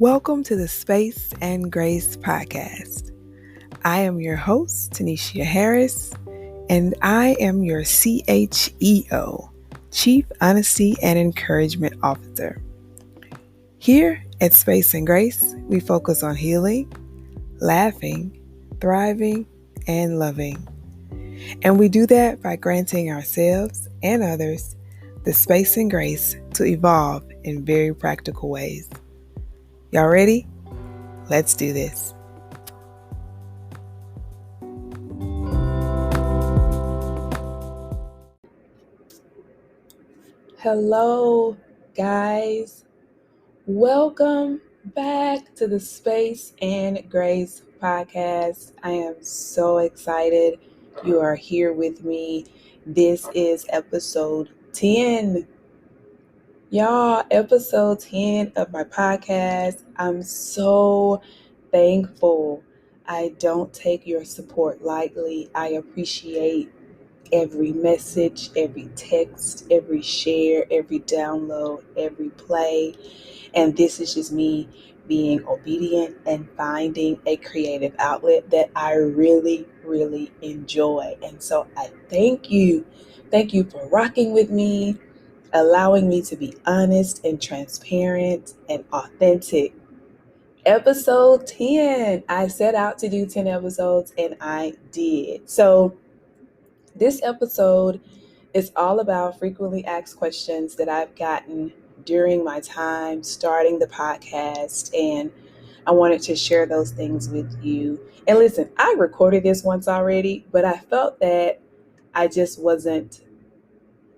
Welcome to the Space and Grace podcast. I am your host, Tanisha Harris, and I am your CHEO, Chief Honesty and Encouragement Officer. Here at Space and Grace, we focus on healing, laughing, thriving, and loving. And we do that by granting ourselves and others the space and grace to evolve in very practical ways. Y'all ready? Let's do this. Hello, guys. Welcome back to the Space and Grace podcast. I am so excited you are here with me. This is episode 10. Y'all, episode 10 of my podcast. I'm so thankful. I don't take your support lightly. I appreciate every message, every text, every share, every download, every play. And this is just me being obedient and finding a creative outlet that I really, really enjoy. And so I thank you. Thank you for rocking with me, allowing me to be honest and transparent and authentic. Episode 10. I set out to do 10 episodes and I did. So this episode is all about frequently asked questions that I've gotten during my time starting the podcast, and I wanted to share those things with you. And listen, I recorded this once already, but I felt that I just wasn't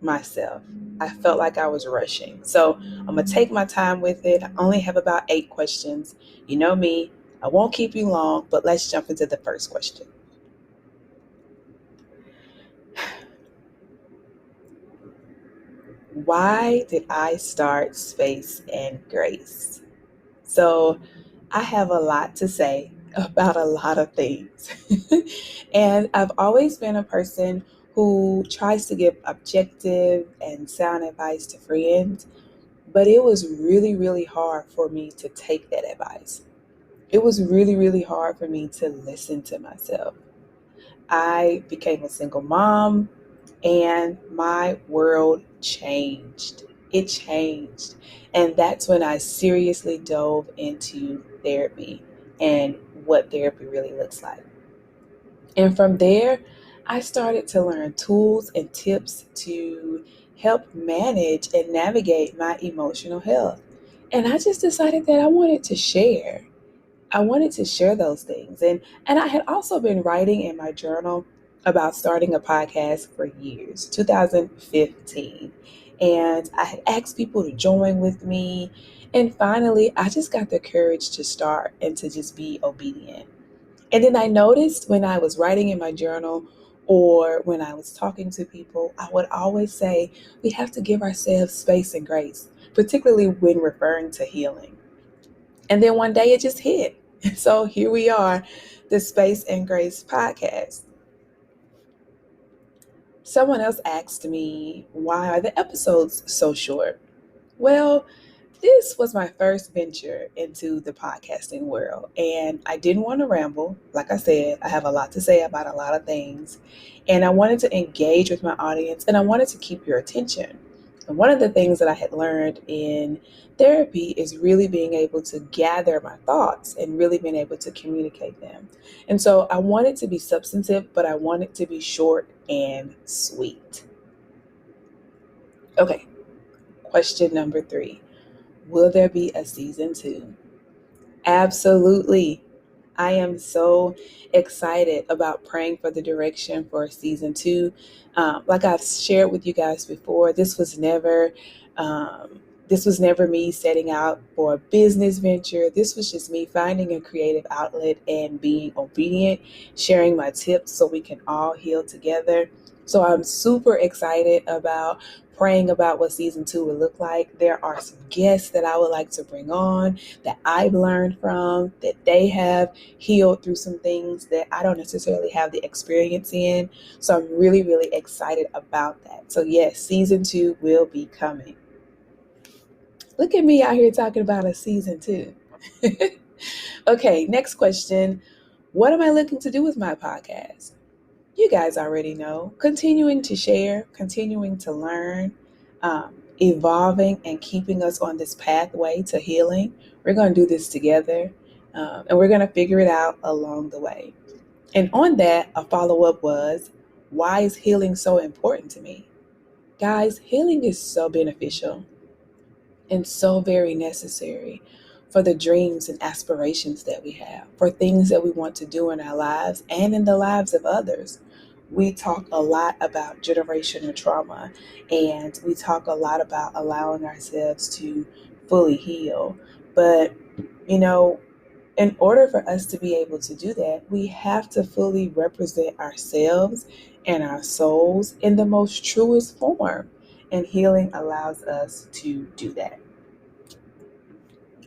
myself. I felt like I was rushing. So I'm going to take my time with it. I only have about 8 questions. You know me, I won't keep you long, but let's jump into the first question. Why did I start Space and Grace? So I have a lot to say about a lot of things. And I've always been a person who tries to give objective and sound advice to friends, but it was really, really hard for me to take that advice. It was really, really hard for me to listen to myself. I became a single mom and my world changed. It changed. And that's when I seriously dove into therapy and what therapy really looks like. And from there, I started to learn tools and tips to help manage and navigate my emotional health. And I just decided that I wanted to share. I wanted to share those things. And I had also been writing in my journal about starting a podcast for years, 2015. And I had asked people to join with me. And finally, I just got the courage to start and to just be obedient. And then I noticed when I was writing in my journal or when I was talking to people, I would always say, we have to give ourselves space and grace, particularly when referring to healing. And then one day it just hit. So here we are, the Space and Grace podcast. Someone else asked me, why are the episodes so short? Well, this was my first venture into the podcasting world, and I didn't want to ramble. Like I said, I have a lot to say about a lot of things, and I wanted to engage with my audience, and I wanted to keep your attention. And one of the things that I had learned in therapy is really being able to gather my thoughts and really being able to communicate them. And so I wanted to be substantive, but I wanted to be short and sweet. Okay, question number 3. Will there be a season 2? Absolutely. I am so excited about praying for the direction for season 2. Like I've shared with you guys before, this was never me setting out for a business venture. This was just me finding a creative outlet and being obedient, sharing my tips so we can all heal together. So I'm super excited about praying about what season 2 will look like. There are some guests that I would like to bring on that I've learned from, that they have healed through some things that I don't necessarily have the experience in. So I'm really, really excited about that. So yes, season 2 will be coming. Look at me out here talking about a season 2. Okay, next question. What am I looking to do with my podcast? You guys already know. Continuing to share, continuing to learn, evolving, and keeping us on this pathway to healing. We're going to do this together, and we're going to figure it out along the way. And on that, a follow up was, why is healing so important to me? Guys, healing is so beneficial and so very necessary for the dreams and aspirations that we have, for things that we want to do in our lives and in the lives of others. We talk a lot about generational trauma, and we talk a lot about allowing ourselves to fully heal. But, you know, in order for us to be able to do that, we have to fully represent ourselves and our souls in the most truest form. And healing allows us to do that.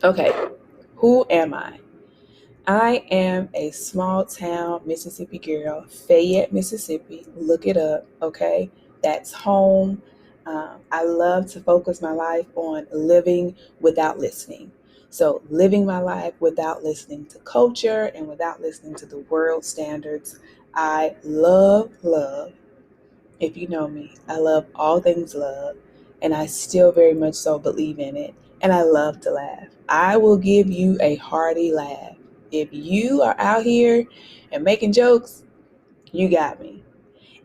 Okay, who am I? I am a small town Mississippi girl, Fayette, Mississippi. Look it up, okay? That's home. I love to focus my life on living without listening. So, living my life without listening to culture and without listening to the world standards. I love, if you know me, I love all things love, and I still very much so believe in it. And I love to laugh. I will give you a hearty laugh. If you are out here and making jokes, you got me.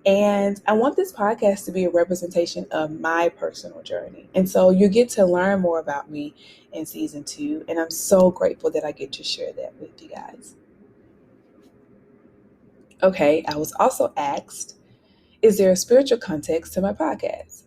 And I want this podcast to be a representation of my personal journey. And so you get to learn more about me in season 2. And I'm so grateful that I get to share that with you guys. Okay, I was also asked, is there a spiritual context to my podcast?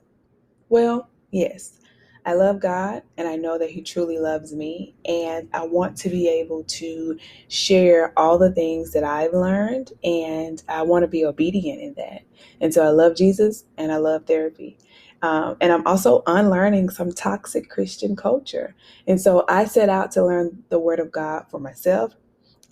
Well, yes. I love God, and I know that He truly loves me, and I want to be able to share all the things that I've learned, and I want to be obedient in that. And so I love Jesus, and I love therapy. And I'm also unlearning some toxic Christian culture. And so I set out to learn the Word of God for myself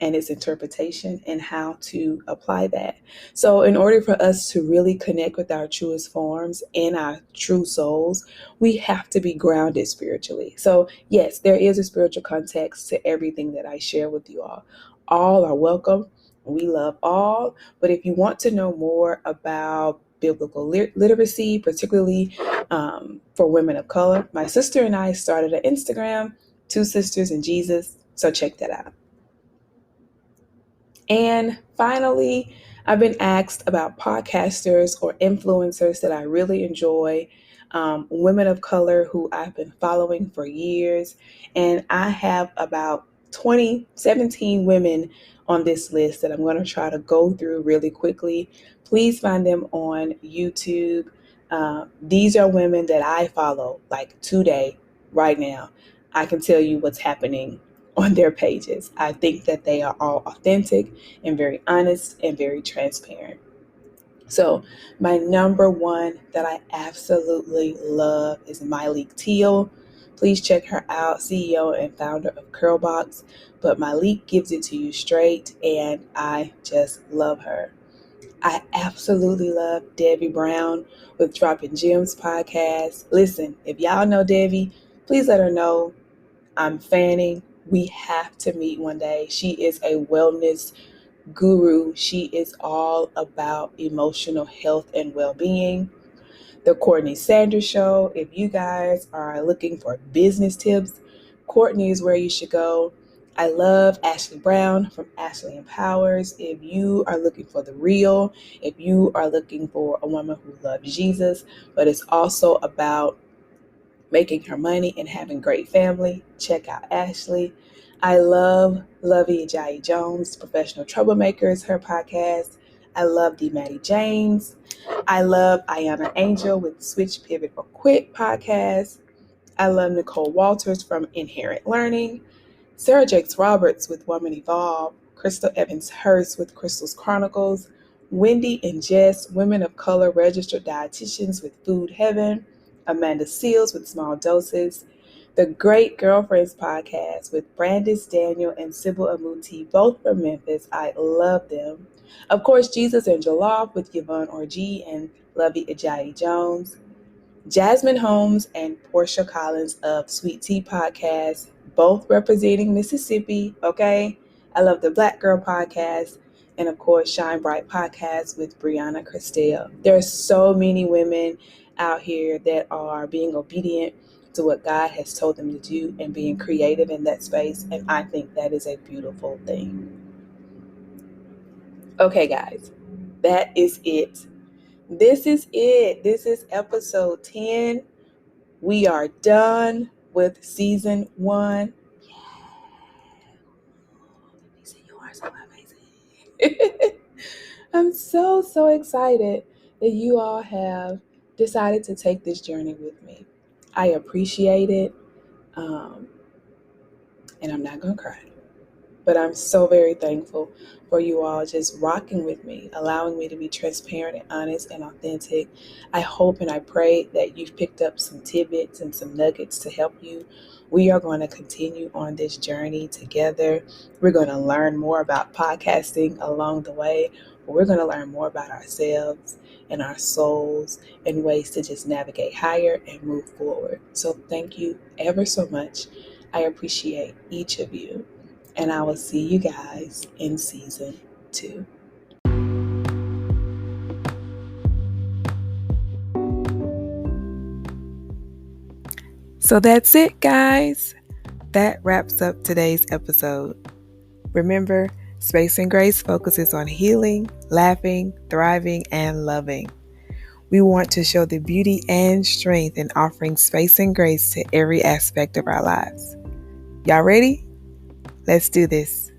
and its interpretation and how to apply that. So, in order for us to really connect with our truest forms and our true souls, we have to be grounded spiritually. So, yes, there is a spiritual context to everything that I share with you all. All are welcome. We love all. But if you want to know more about biblical literacy, particularly for women of color, my sister and I started an Instagram, Two Sisters in Jesus. So, check that out. And finally, I've been asked about podcasters or influencers that I really enjoy, women of color who I've been following for years. And I have about 17 women on this list that I'm going to try to go through really quickly. Please find them on YouTube. These are women that I follow like today, right now. I can tell you what's happening on their pages. I think that they are all authentic and very honest and very transparent. So my number one that I absolutely love is Myleik Teal. Please check her out, CEO and founder of Curlbox. But Myleik gives it to you straight, and I just love her. I absolutely love Debbie Brown with Dropping Gems podcast. Listen, if y'all know Debbie, please let her know I'm fanning. We have to meet one day. She is a wellness guru. She is all about emotional health and well-being. The Courtney Sanders Show. If you guys are looking for business tips, Courtney is where you should go. I love Ashley Brown from Ashley Empowers. If you are looking for the real, if you are looking for a woman who loves Jesus, but it's also about making her money and having great family, check out Ashley. I love Lovey Ajayi Jones, Professional Troublemakers, her podcast. I love the Maddie James. I love Ayana Angel with Switch, Pivot, or Quit podcast. I love Nicole Walters from Inherent Learning. Sarah Jakes Roberts with Woman Evolve. Crystal Evans Hurst with Crystal's Chronicles. Wendy and Jess, Women of Color Registered Dietitians with Food Heaven. Amanda Seals with Small Doses. The Great Girlfriends podcast with Brandis Daniel and Sybil Amuti, both from Memphis. I love them. Of course, Jesus and Jollof with Yvonne Orji and Lovey Ajayi Jones. Jasmine Holmes and Portia Collins of Sweet Tea Podcast, both representing Mississippi, okay? I love the Black Girl Podcast, and of course, Shine Bright Podcast with Brianna Christelle. There are so many women out here that are being obedient to what God has told them to do and being creative in that space, and I think that is a beautiful thing. Okay, guys, that is it. This is it. This is episode 10. We are done with season 1. Yeah. You are so amazing. I'm so excited that you all have decided to take this journey with me. I appreciate it. And I'm not going to cry. But I'm so very thankful for you all just rocking with me, allowing me to be transparent and honest and authentic. I hope and I pray that you've picked up some tidbits and some nuggets to help you. We are going to continue on this journey together. We're going to learn more about podcasting along the way. We're going to learn more about ourselves and our souls and ways to just navigate higher and move forward. So thank you ever so much. I appreciate each of you. And I will see you guys in season 2. So that's it, guys. That wraps up today's episode. Remember, Space and Grace focuses on healing, laughing, thriving, and loving. We want to show the beauty and strength in offering space and grace to every aspect of our lives. Y'all ready? Let's do this.